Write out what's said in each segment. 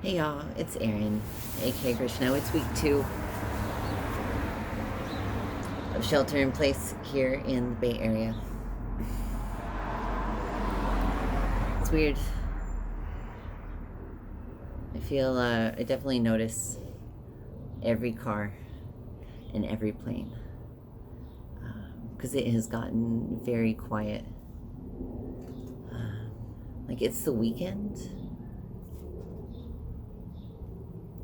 Hey y'all, it's Erin, aka Krishna. It's week 2 of shelter in place here in the Bay Area. It's weird. I definitely notice every car and every plane because it has gotten very quiet. Like it's the weekend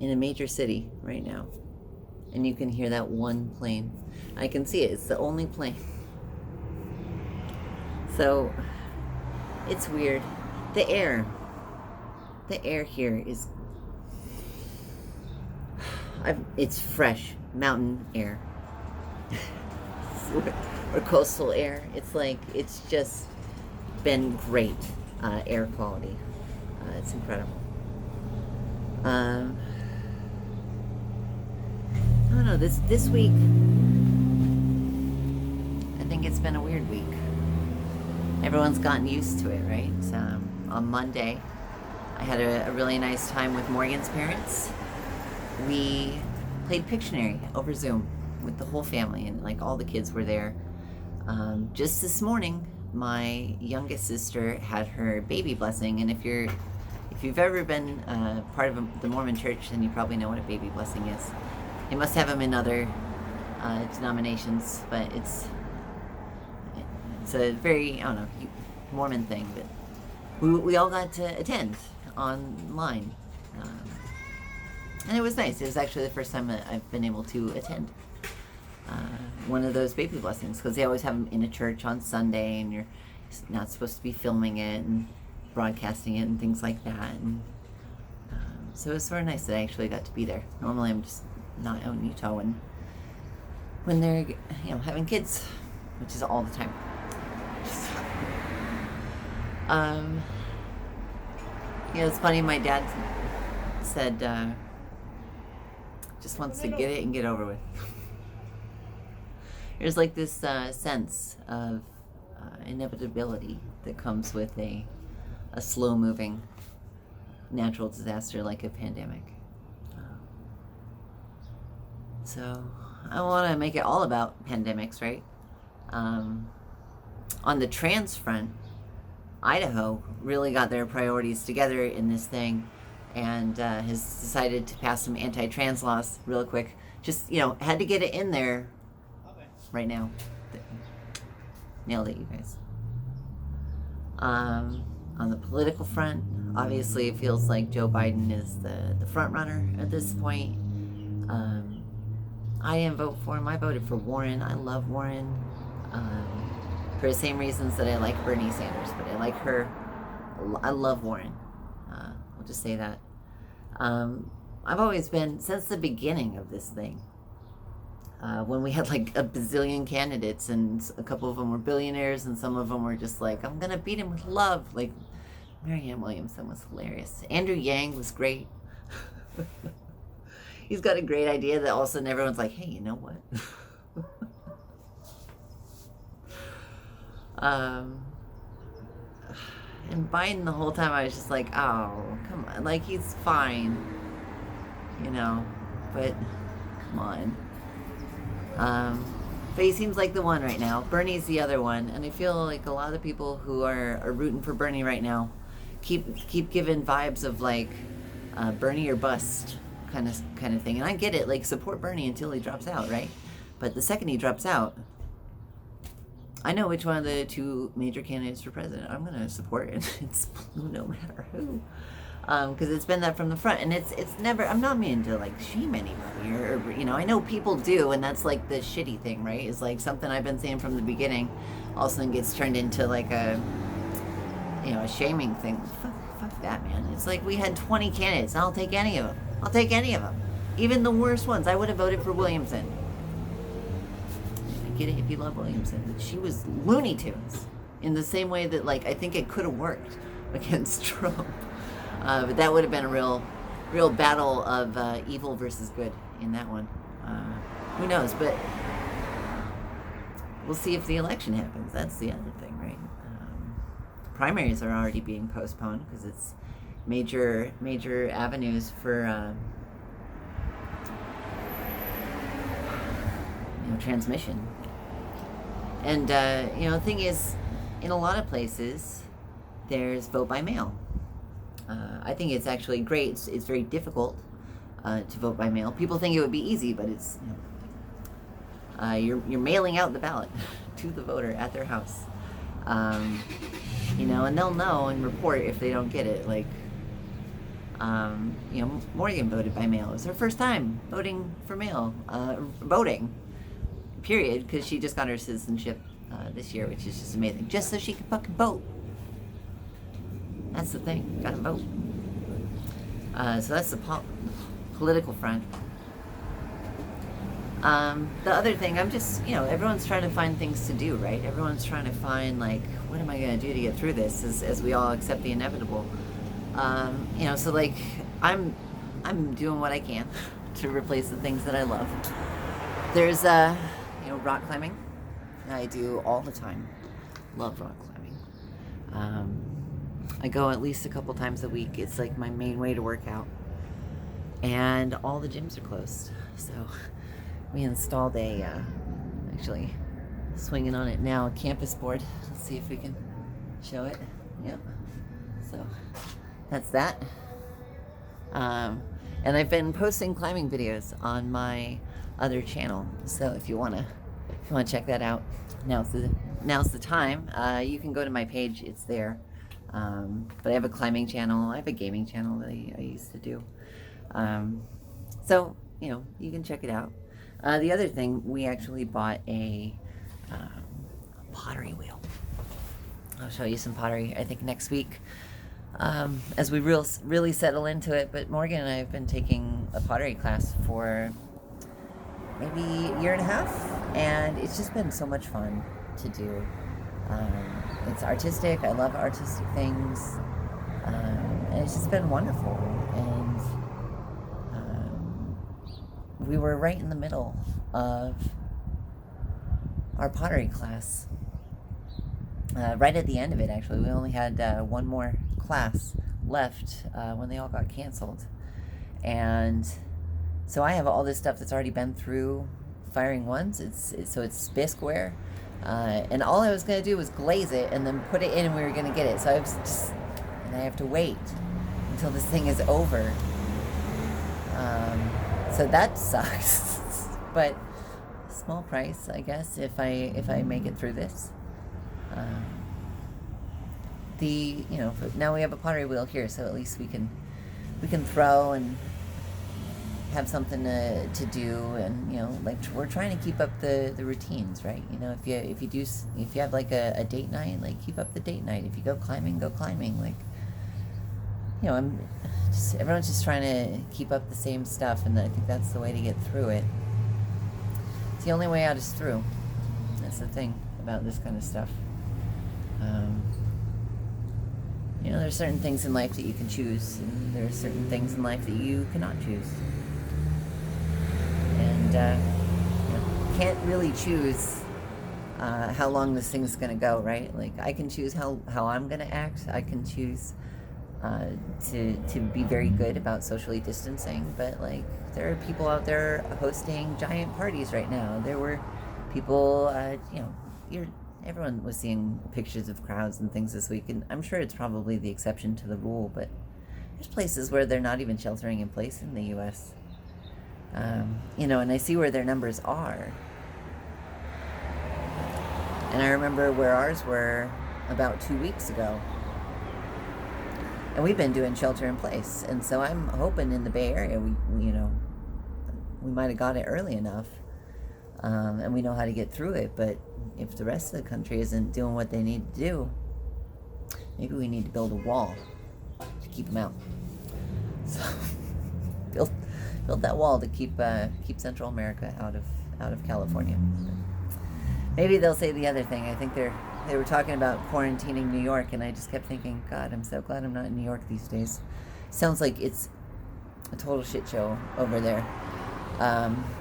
in a major city right now, and you can hear that one plane. I can see it. It's the only plane. So it's weird. The air here is it's fresh mountain air or coastal air. It's just been great air quality. It's incredible. I don't know, this week I think it's been a weird week. Everyone's gotten used to it, right? On Monday I had a really nice time with Morgan's parents. We played Pictionary over Zoom with the whole family, and like all the kids were there. Just this morning my youngest sister had her baby blessing, and if you've ever been part of the Mormon church, then you probably know what a baby blessing is. They must have them in other denominations, but it's a very, I don't know, Mormon thing. But we all got to attend online, and it was nice. It was actually the first time that I've been able to attend one of those baby blessings, because they always have them in a church on Sunday, and you're not supposed to be filming it and broadcasting it and things like that. And so it was sort of nice that I actually got to be there. Normally I'm just not out in Utah when they're having kids, which is all the time. It's funny. My dad said just wants to get it and get over with. There's like this sense of inevitability that comes with a slow-moving natural disaster like a pandemic. So I want to make it all about pandemics, right? On the trans front, Idaho really got their priorities together in this thing, and has decided to pass some anti-trans laws real quick. Just, had to get it in there right now. Nailed it, you guys. On the political front, obviously it feels like Joe Biden is the front runner at this point. I didn't vote for him. I voted for Warren. I love Warren for the same reasons that I like Bernie Sanders, but I like her. I love Warren. I'll just say that. I've always been, since the beginning of this thing, when we had like a bazillion candidates, and a couple of them were billionaires and some of them were just like, I'm gonna beat him with love. Like Marianne Williamson was hilarious. Andrew Yang was great. He's got a great idea that all of a sudden everyone's like, hey, you know what? And Biden, the whole time I was just like, oh, come on. Like, he's fine, but come on. But he seems like the one right now. Bernie's the other one, and I feel like a lot of the people who are rooting for Bernie right now keep giving vibes of like Bernie or bust kind of thing. And I get it, like, support Bernie until he drops out, right? But the second he drops out, I know which one of the two major candidates for president I'm going to support, and it's blue no matter who. Because it's been that from the front, and it's never, I'm not meaning to like shame anybody, or I know people do, and that's like the shitty thing, right? Is like something I've been saying from the beginning, all of a sudden gets turned into like a shaming thing. Fuck that, man. It's like we had 20 candidates, and I'll take any of them. Even the worst ones. I would have voted for Williamson. I get it if you love Williamson, but she was Looney Tunes in the same way that, like, I think it could have worked against Trump. But that would have been a real battle of evil versus good in that one. Who knows? But we'll see if the election happens. That's the other thing, right? Primaries are already being postponed because it's major avenues for transmission. And the thing is, in a lot of places, there's vote by mail. I think it's actually great. It's very difficult to vote by mail. People think it would be easy, but it's you're mailing out the ballot to the voter at their house. And they'll know and report if they don't get it. Like, Morgan voted by mail. It was her first time voting for mail, voting, period, because she just got her citizenship this year, which is just amazing. Just so she can fucking vote. That's the thing. Gotta vote. So that's the political front. The other thing, I'm just, everyone's trying to find things to do, right? Everyone's trying to find, like, what am I going to do to get through this as we all accept the inevitable? So, like, I'm doing what I can to replace the things that I love. There's, rock climbing. I do all the time. Love rock climbing. I go at least a couple times a week. It's, like, my main way to work out. And all the gyms are closed. So we installed actually swinging on it now, a campus board. Let's see if we can show it. Yep. So that's that. And I've been posting climbing videos on my other channel. So if you wanna check that out, now's the time. You can go to my page. It's there. But I have a climbing channel. I have a gaming channel that I used to do. So you can check it out. The other thing, we actually bought a pottery wheel. I'll show you some pottery, I think, next week, as we really settle into it. But Morgan and I have been taking a pottery class for maybe a year and a half, and it's just been so much fun to do. It's artistic. I love artistic things, and it's just been wonderful. And we were right in the middle of our pottery class. Right at the end of it, actually. We only had one more class left when they all got canceled. And so I have all this stuff that's already been through firing once. So it's Bisqueware. And all I was going to do was glaze it and then put it in, and we were going to get it. So and I have to wait until this thing is over. So that sucks, but small price, I guess, if I make it through this. Now we have a pottery wheel here, so at least we can throw and have something to do, and like we're trying to keep up the routines, right? If you have like a date night, like keep up the date night. If you go climbing, like everyone's just trying to keep up the same stuff, and I think that's the way to get through it. It's the only way out is through. That's the thing about this kind of stuff. There's certain things in life that you can choose, and there are certain things in life that you cannot choose. And can't really choose how long this thing's going to go, right? Like, I can choose how I'm going to act. I can choose to be very good about socially distancing, but like there are people out there hosting giant parties right now. There were people, everyone was seeing pictures of crowds and things this week, and I'm sure it's probably the exception to the rule, but there's places where they're not even sheltering in place in the U.S. And I see where their numbers are, and I remember where ours were about 2 weeks ago. And we've been doing shelter in place. And so I'm hoping in the Bay Area, we might have got it early enough. And we know how to get through it. But if the rest of the country isn't doing what they need to do, maybe we need to build a wall to keep them out. So build that wall to keep Central America out of California. Maybe they'll say the other thing. I think they were talking about quarantining New York, and I just kept thinking, God, I'm so glad I'm not in New York these days. Sounds like it's a total shit show over there.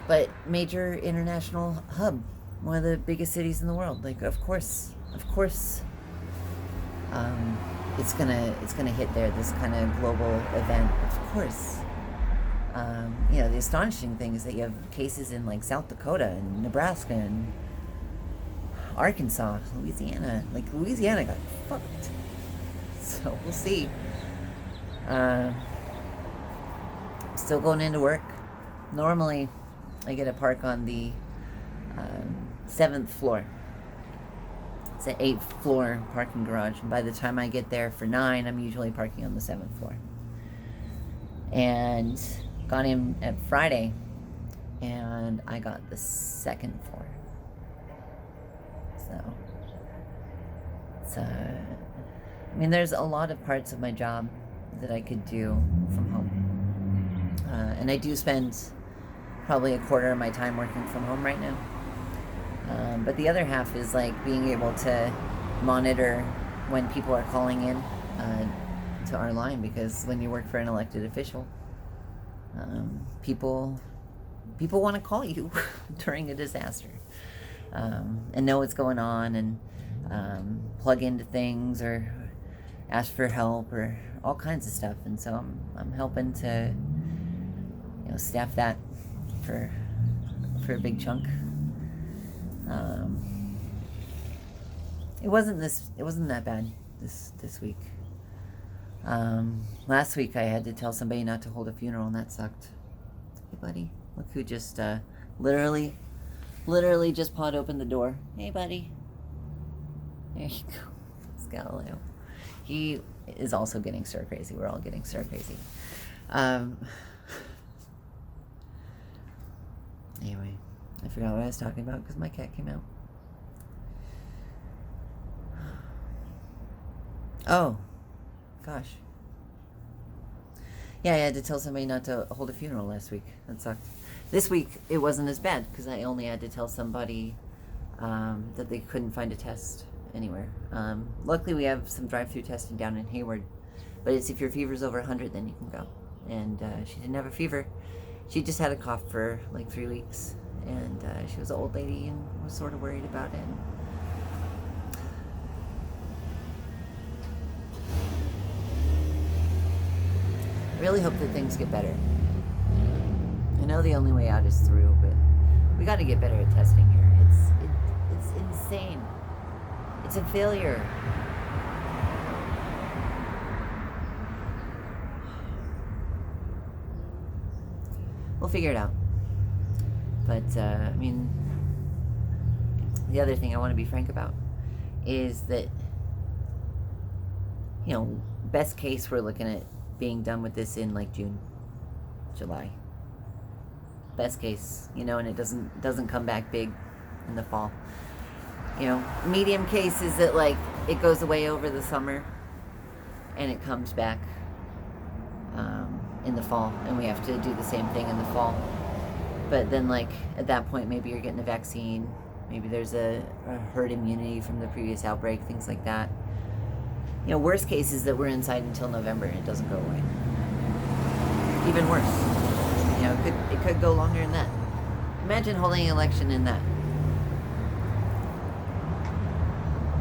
But major international hub, one of the biggest cities in the world. Like, of course, it's gonna hit there, this kind of global event. Of course, the astonishing thing is that you have cases in like South Dakota and Nebraska and Arkansas, Louisiana. Like Louisiana got fucked. So we'll see. Still going into work. Normally, I get to park on the 7th floor. It's an 8th floor parking garage, and by the time I get there for 9, I'm usually parking on the 7th floor. And got in at Friday, and I got the 2nd floor. So, there's a lot of parts of my job that I could do from home. And I do spend probably a quarter of my time working from home right now. But the other half is like being able to monitor when people are calling in to our line, because when you work for an elected official, people want to call you during a disaster and know what's going on and plug into things or ask for help or all kinds of stuff. And so I'm helping to staff that for a big chunk. It wasn't that bad this week. Last week I had to tell somebody not to hold a funeral, and that sucked. Hey buddy, look who just literally just pawed open the door. Hey buddy. There you go. It's Galileo. He is also getting stir crazy. We're all getting stir crazy. Anyway, I forgot what I was talking about because my cat came out. Oh, gosh. Yeah, I had to tell somebody not to hold a funeral last week. That sucked. This week, it wasn't as bad because I only had to tell somebody that they couldn't find a test anywhere. Luckily, we have some drive-through testing down in Hayward, but it's if your fever's over 100, then you can go. And she didn't have a fever. She just had a cough for like 3 weeks, and she was an old lady and was sort of worried about it. I really hope that things get better. I know the only way out is through, but we got to get better at testing here. It's insane. It's a failure. We'll figure it out. But, the other thing I want to be frank about is that, best case, we're looking at being done with this in like June, July. Best case, and it doesn't come back big in the fall. Medium case is that like it goes away over the summer and it comes back in the fall, and we have to do the same thing in the fall. But then like at that point, maybe you're getting a vaccine, maybe there's a herd immunity from the previous outbreak, things like that. Worst case is that we're inside until November and it doesn't go away. Even worse, it could go longer than that. Imagine holding an election in that.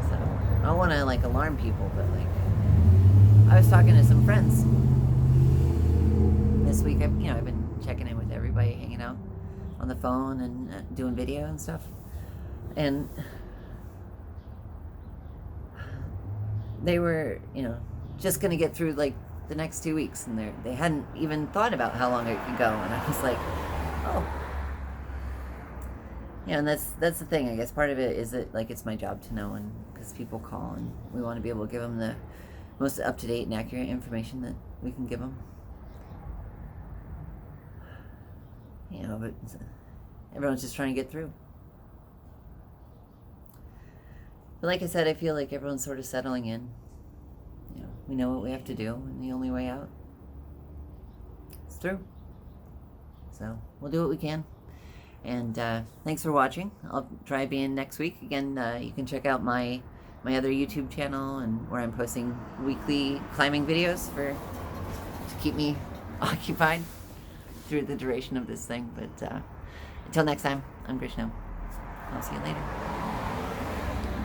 So I don't want to like alarm people, but like I was talking to some friends this week. I've been checking in with everybody, hanging out on the phone and doing video and stuff, and they were just gonna get through like the next 2 weeks, and they hadn't even thought about how long it could go, and I was like, oh, and that's the thing. I guess part of it is that like it's my job to know, and because people call and we want to be able to give them the most up-to-date and accurate information that we can give them. But everyone's just trying to get through. But like I said, I feel like everyone's sort of settling in. We know what we have to do, and the only way out is through. So we'll do what we can. And thanks for watching. I'll try being next week. Again, you can check out my other YouTube channel, and where I'm posting weekly climbing videos to keep me occupied through the duration of this thing. But until next time, I'm Krishna. I'll see you later.